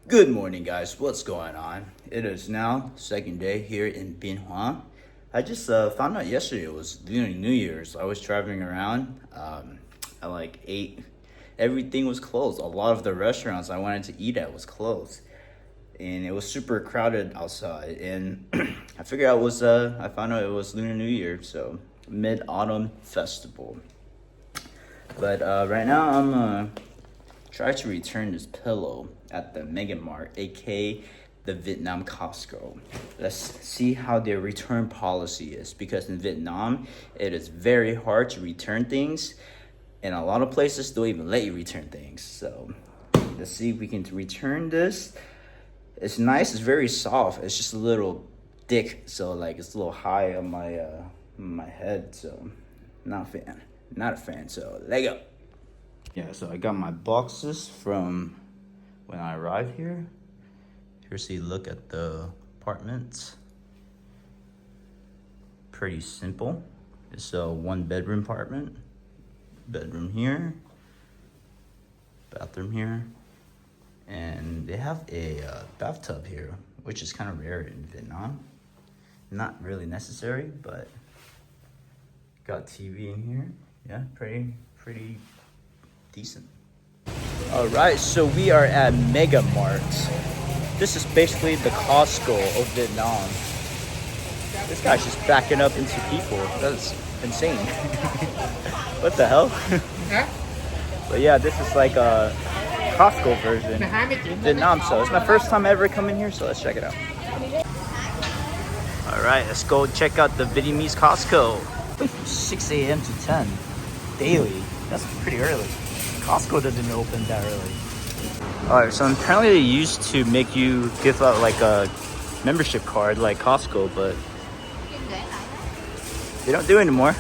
Good morning, guys. What's going on? It is now second day here in Bien Hoa. I just found out yesterday it was Lunar New Year's. I was traveling around at like 8. Everything was closed. A lot of the restaurants I wanted to eat at was closed. And it was super crowded outside. And I figured out I found out it was Lunar New Year, so Mid-Autumn Festival. But right now I'm try to return this pillow at the Mega Mart, aka the Vietnam Costco. Let's see how their return policy is, because in Vietnam it is very hard to return things, and a lot of places don't even let you return things. So let's see if we can return this. It's nice, it's very soft, it's just a little thick, so like it's a little high on my head, so not a fan, so let go. Yeah, so I got my boxes from when I arrived here. Here's a look at the apartment. Pretty simple. It's a 1-bedroom apartment. Bedroom here, bathroom here, and they have a bathtub here, which is kind of rare in Vietnam. Not really necessary, but got TV in here. Yeah, pretty decent. All right, so we are at Mega Mart. This is basically the Costco of Vietnam. This guy's just backing up into people. That's insane. What the hell? But yeah, this is like a Costco version in Vietnam. So it's my first time ever coming here, so let's check it out. All right, let's go check out the Vietnamese Costco. From 6 a.m. to 10 daily. That's pretty early. Costco doesn't open that early. Alright, so apparently they used to make you give out like a membership card like Costco, but they don't do it anymore.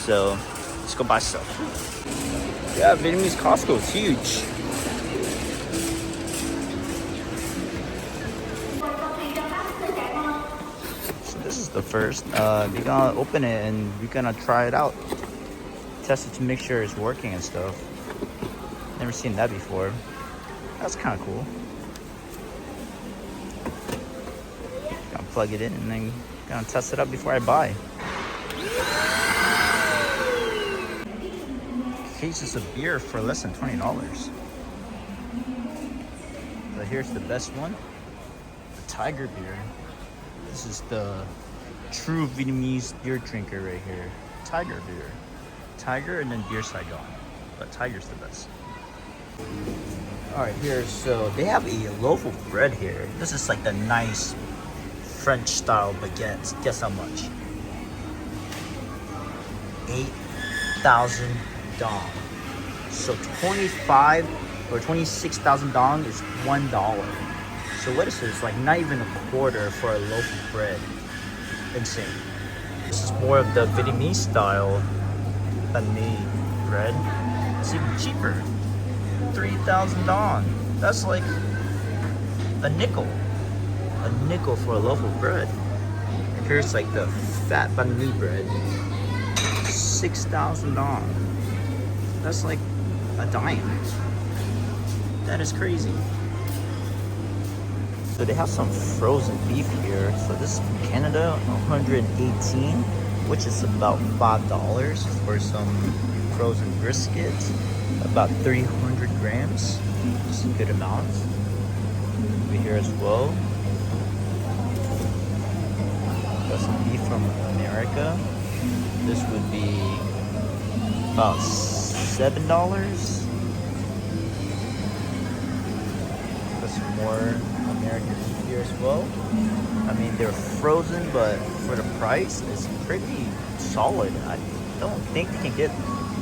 So let's go buy stuff. Yeah, Vietnamese Costco is huge. So this is the first. We're gonna open it and we're gonna try it out. Test it to make sure it's working and stuff. Never seen that before. That's kind of cool. Gonna plug it in and then gonna test it out before I buy. Cases of beer for less than $20. But here's the best one, the Tiger beer. This is the true Vietnamese beer drinker right here. Tiger beer. Tiger and then Beer Saigon, but Tiger's the best. All right, here, so they have a loaf of bread here. This is like the nice French style baguettes. Guess how much? 8,000 dong. So 25 or 26,000 dong is $1. So what is this? Like not even a quarter for a loaf of bread. Insane. This is more of the Vietnamese style banh mi bread. It's even cheaper. 3,000 dong. That's like a nickel. A nickel for a loaf of bread. And here's like the fat banh mi bread. 6,000 dong. That's like a dime. That is crazy. So they have some frozen beef here. So this is from Canada, 118, which is about $5 for some frozen brisket. About 300 grams. It's a good amount. Over here as well. Got some beef from America. This would be about $7. Got some more American beef here as well. I mean, they're frozen, but for the price, it's pretty solid. I don't think you can get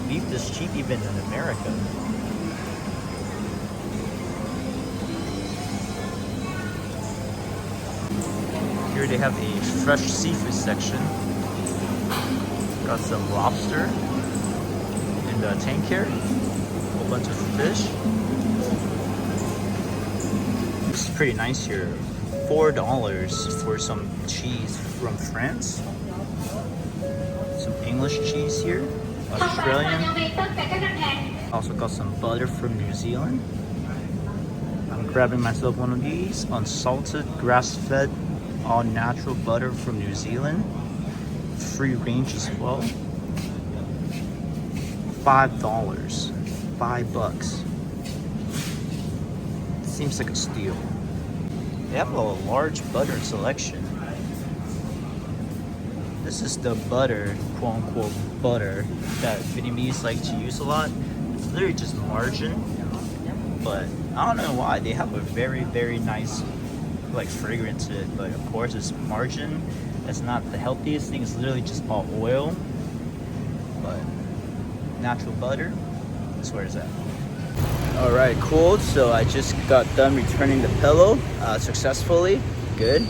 beef this cheap even in America. Here they have a fresh seafood section. Got some lobster in the tank here. A whole bunch of fish. This is pretty nice here. $4 for some cheese from France. Some English cheese here. Australian. Also got some butter from New Zealand. Grabbing myself one of these unsalted, grass-fed, all-natural butter from New Zealand. Free range as well. $5. $5. Seems like a steal. They have a large butter selection. This is the butter, quote-unquote butter, that Vietnamese like to use a lot. It's literally just margarine, but I don't know why. They have a very, very nice like fragrance to it, but of course it's margarine. That's not the healthiest thing. It's literally just all oil, but natural butter is where it's at. All right, cool. So I just got done returning the pillow successfully. Good.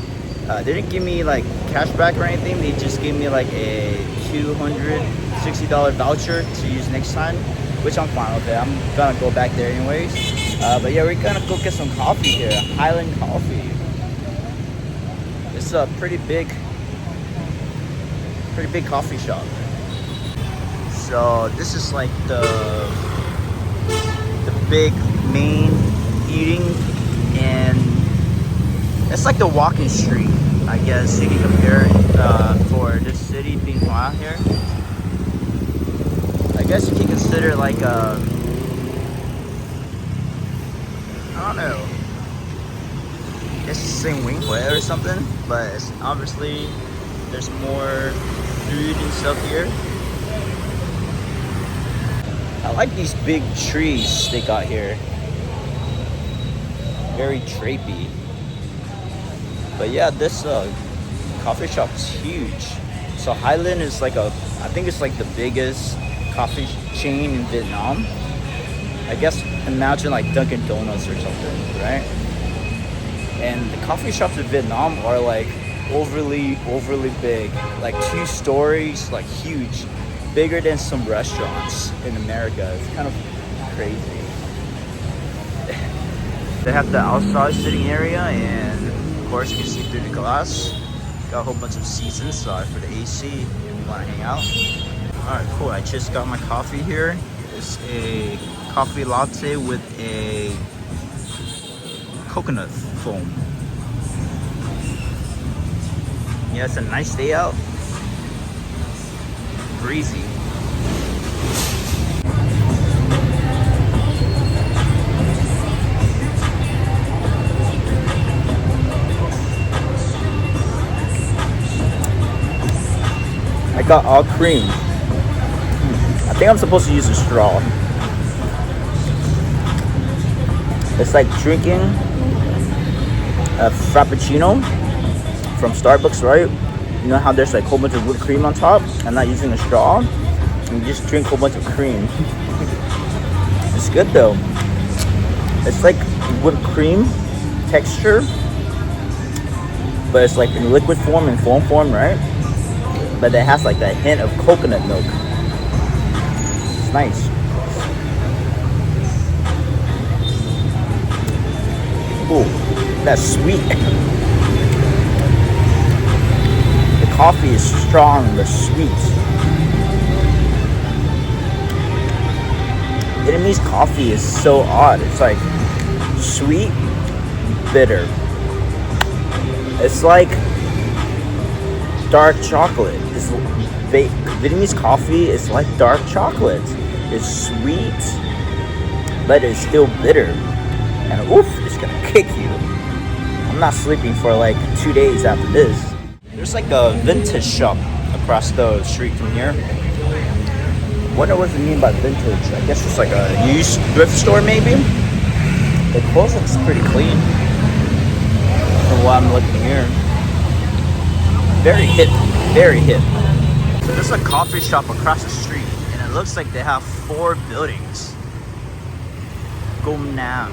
They didn't give me like cash back or anything. They just gave me like a $260 voucher to use next time, which I'm fine with it. I'm gonna go back there anyways. But yeah, we're gonna go get some coffee here. Highland coffee. It's a pretty big coffee shop. So this is like the big main eating, and it's like the walking street, I guess you can compare it for this city, Bien Hoa here. I guess you can consider it like a, I don't know, it's the same Wing Hue or something, but it's obviously there's more food and stuff here. I like these big trees they got here. Very drapey. But yeah, this coffee shop is huge. So Highland is like I think it's like the biggest coffee chain in Vietnam. I guess imagine like Dunkin' Donuts or something, right? And the coffee shops in Vietnam are like overly big, like 2 stories, like huge, bigger than some restaurants in America. It's kind of crazy. They have the outside sitting area, and of course you can see through the glass. Got a whole bunch of seats inside for the AC if you want to hang out. Alright, cool. I just got my coffee here. It's a coffee latte with a coconut foam. Yeah, it's a nice day out. Breezy. I got all cream. I think I'm supposed to use a straw. It's like drinking a frappuccino from Starbucks, right? You know how there's like a whole bunch of whipped cream on top? I'm not using a straw. You just drink a whole bunch of cream. It's good though. It's like whipped cream texture, but it's like in liquid form and foam form, right? But it has like that hint of coconut milk. It's nice. Ooh, that's sweet. The coffee is strong, but sweet. Vietnamese coffee is so odd. It's like sweet, bitter. It's like dark chocolate. Vietnamese coffee is like dark chocolate. It's sweet, but it's still bitter. And oof, it's gonna kick you. I'm not sleeping for like 2 days after this. There's like a vintage shop across the street from here. Wonder what they mean by vintage. I guess it's like a used thrift store maybe. The clothes looks pretty clean from what I'm looking here. Very hip, very hip. So there's a coffee shop across the street, and it looks like they have 4 buildings. Gom Nam.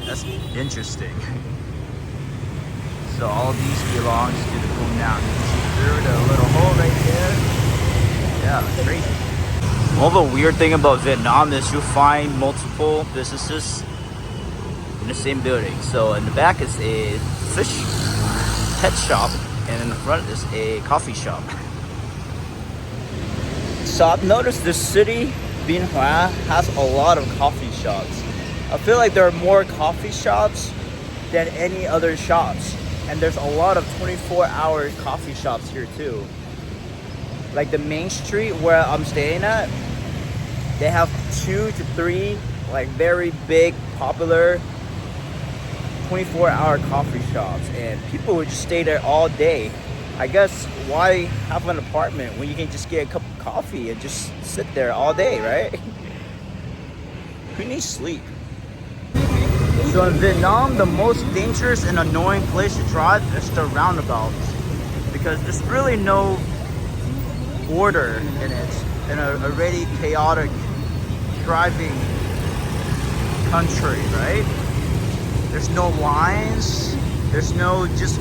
That's interesting. So all of these belongs to the Gom Nam. You can see through the little hole right there. Yeah, that's crazy. Well, the weird thing about Vietnam is you'll find multiple businesses in the same building. So in the back is a fish pet shop, and in the front is a coffee shop. So I've noticed this city, Bien Hoa, has a lot of coffee shops. I feel like there are more coffee shops than any other shops. And there's a lot of 24-hour coffee shops here too. Like the main street where I'm staying at, they have 2 to 3 like very big, popular 24-hour coffee shops, and people would just stay there all day. I guess why have an apartment when you can just get a cup of coffee and just sit there all day, right? Who needs sleep? So in Vietnam, the most dangerous and annoying place to drive is the roundabouts, because there's really no order in it, in a already chaotic driving country, right? There's no lines, there's no you just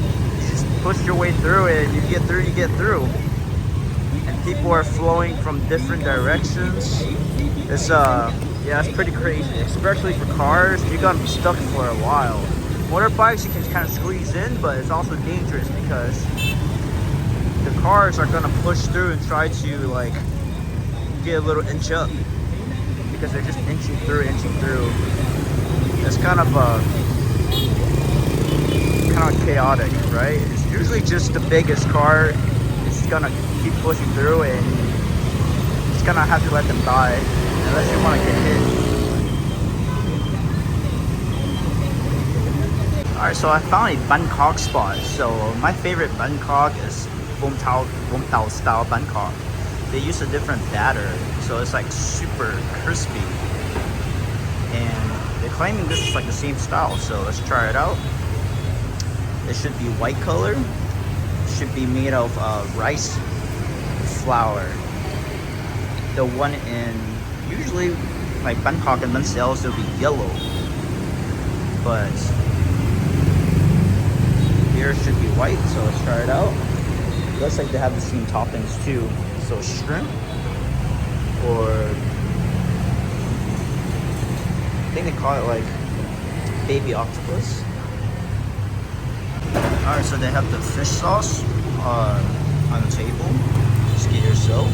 push your way through it, and you get through. And people are flowing from different directions. It's yeah, it's pretty crazy, especially for cars. You're gonna be stuck for a while. Motorbikes, you can kind of squeeze in, but it's also dangerous because the cars are gonna push through and try to like get a little inch up, because they're just inching through. It's kind of chaotic, right? It's usually just the biggest car is gonna keep pushing through, and it's gonna have to let them die unless you want to get hit. Alright, so I found a Bangkok spot. So my favorite Bangkok is Vung Tau style Bangkok. They use a different batter, so it's like super crispy. And they're claiming this is like the same style, so let's try it out. It should be white color. It should be made of rice flour. The one in usually like Bangkok and Ban Sales, it'll be yellow, but here it should be white. So let's try it out. Looks like they have the same toppings too. So shrimp, or I think they call it like baby octopus. Alright, so they have the fish sauce on the table. Just get yourself.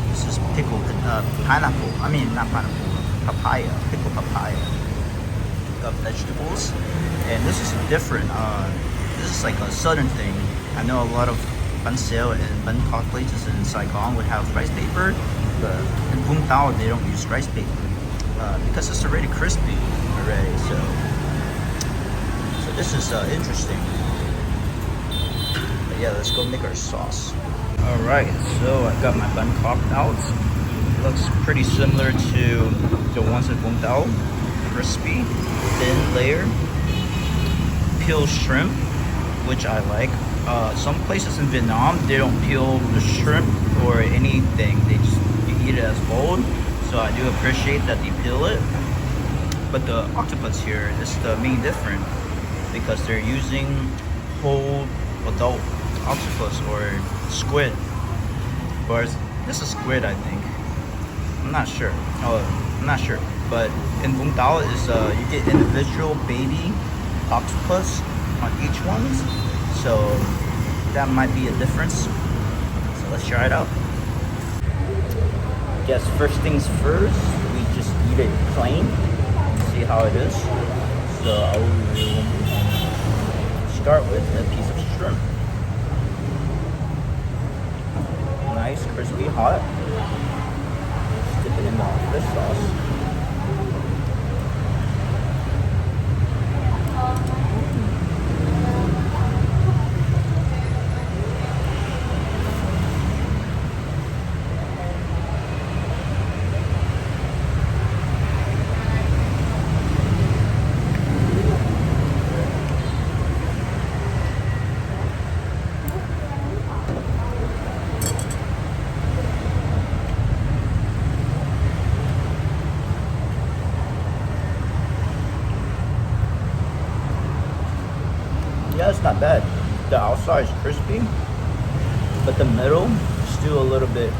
This is pickled pineapple. I mean, not pineapple, papaya. Pickled papaya. Got vegetables. And this is different. This is like a southern thing. I know a lot of Ban Seo and Bangkok places in Saigon would have rice paper, but in Vung Tau they don't use rice paper because it's already crispy already. So this is interesting. But yeah, let's go make our sauce. All right, so I got my Bangkok out. Looks pretty similar to the ones at Vung Tau. Crispy, thin layer, peeled shrimp, which I like. Some places in Vietnam, they don't peel the shrimp or anything. They just eat it as boiled. So I do appreciate that they peel it. But the octopus here is the main difference, because they're using whole adult octopus or squid. Or this is squid, I think. I'm not sure. But in Vung Tau is you get individual baby octopus on each one. So that might be a difference. So let's try it out. Guess first things first, we just eat it plain. See how it is. So I will start with a piece of shrimp. Nice, crispy, hot. Just dip it in the fish sauce. Yeah, it's not bad. The outside is crispy, but the middle is still a little bit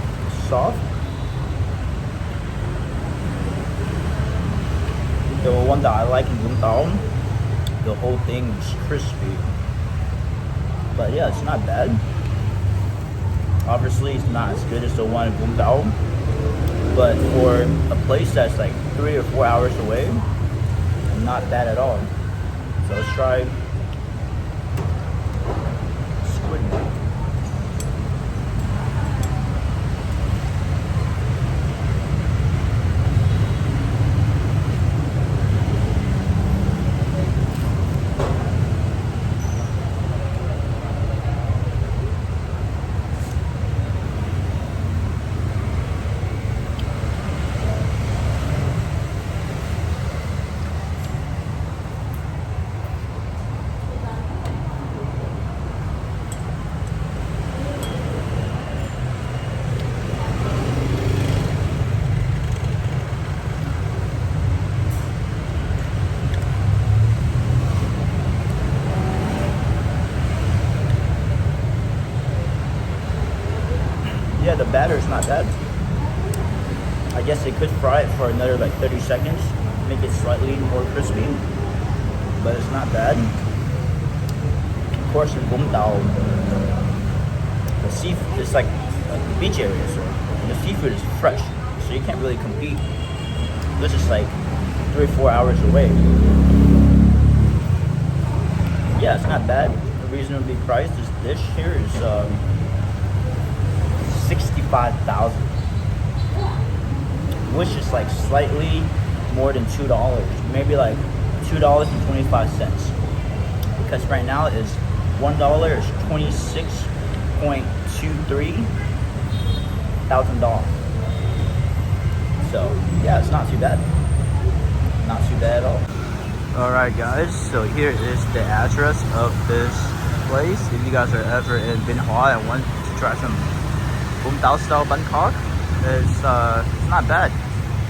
soft. The one that I like in Vung Tau, the whole thing is crispy. But yeah, it's not bad. Obviously, it's not as good as the one in Vung Tau, but for a place that's like 3 or 4 hours away, not bad at all. So let's try squid meat. Yeah, the batter is not bad. I guess they could fry it for another like 30 seconds, make it slightly more crispy, but it's not bad. Of course, in Vũng Tàu, the seafood is like the beach area, so the seafood is fresh, so you can't really compete. This is like 3 or 4 hours away. Yeah, it's not bad. Reasonably priced. This dish here is 65,000, which is like slightly more than $2, maybe like $2.25, because right now is $1 is $26.23 thousand dollars. So yeah, it's not too bad. Not too bad at all. Alright guys, so here is the address of this place. If you guys are ever in Bien Hoa and want to try some Vũng Tàu style Bangkok, it's not bad.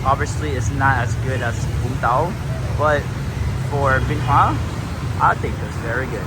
Obviously it's not as good as Vũng Tàu, but for Bien Hoa, I think it's very good.